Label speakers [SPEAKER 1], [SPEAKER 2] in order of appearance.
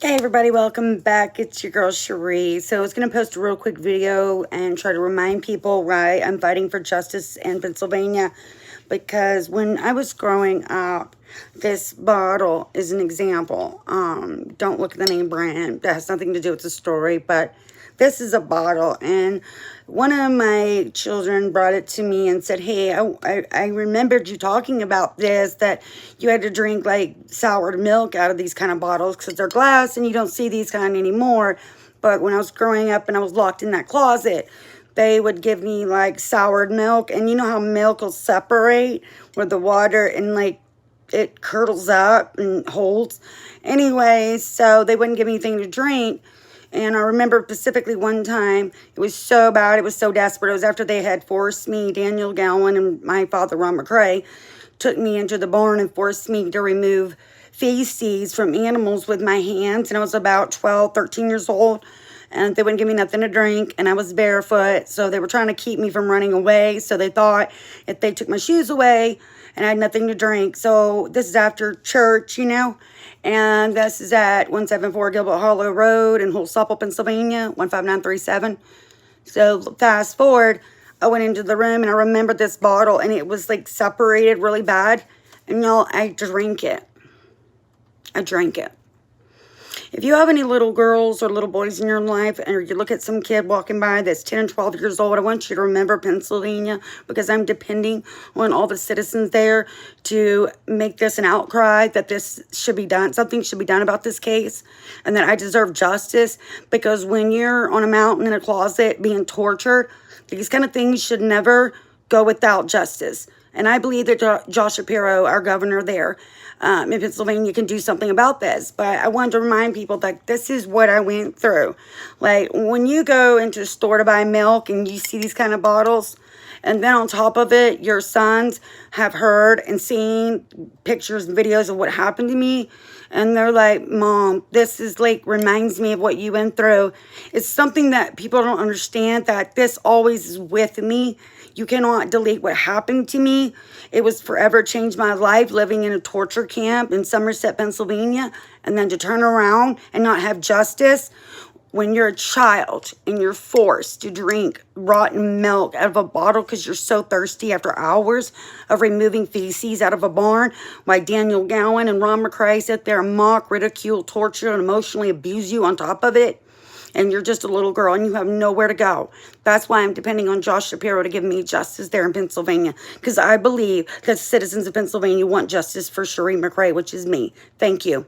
[SPEAKER 1] Hey everybody, welcome back. It's your girl Cherie. So I was going to post a real quick video and try to remind people why I'm fighting for justice in Pennsylvania. Because when I was growing up, this bottle is an example. Don't look at the name brand. That has nothing to do with the story, but this is a bottle. And one of my children brought it to me and said, hey, I remembered you talking about this, that you had to drink like soured milk out of these kind of bottles because they're glass and you don't see these kind anymore. But when I was growing up and I was locked in that closet, they would give me like soured milk. And you know how milk will separate with the water and like it curdles up and holds. Anyway, so they wouldn't give me anything to drink. And I remember specifically one time, it was so bad, it was so desperate. It was after they had forced me, Daniel Gowan and my father, Ron McCrae, took me into the barn and forced me to remove feces from animals with my hands. And I was about 12, 13 years old. And they wouldn't give me nothing to drink, and I was barefoot, so they were trying to keep me from running away. So they thought if they took my shoes away and I had nothing to drink. So this is after church, you know, and this is at 174 Gilbert Hollow Road in Holsapple, Pennsylvania, 15937. So fast forward, I went into the room, and I remember this bottle, and it was like separated really bad, and y'all, I drank it. I drank it. If you have any little girls or little boys in your life, or you look at some kid walking by that's 10 and 12 years old, I want you to remember Pennsylvania, because I'm depending on all the citizens there to make this an outcry that this should be done. Something should be done about this case, and that I deserve justice, because when you're on a mountain in a closet being tortured, these kind of things should never go without justice. And I believe that Josh Shapiro, our governor there in Pennsylvania, can do something about this. But I wanted to remind people that this is what I went through. Like, when you go into a store to buy milk and you see these kind of bottles, and then on top of it, your sons have heard and seen pictures and videos of what happened to me, and they're like, Mom, this is like, reminds me of what you went through. It's something that people don't understand, that this always is with me. You cannot delete what happened to me. It was forever changed my life, living in a torture camp in Somerset, Pennsylvania, and then to turn around and not have justice. When you're a child and you're forced to drink rotten milk out of a bottle because you're so thirsty after hours of removing feces out of a barn, while Daniel Gowan and Ron McCrae sit there and mock, ridicule, torture, and emotionally abuse you on top of it, and you're just a little girl and you have nowhere to go. That's why I'm depending on Josh Shapiro to give me justice there in Pennsylvania, because I believe that citizens of Pennsylvania want justice for Cherie McCrae, which is me. Thank you.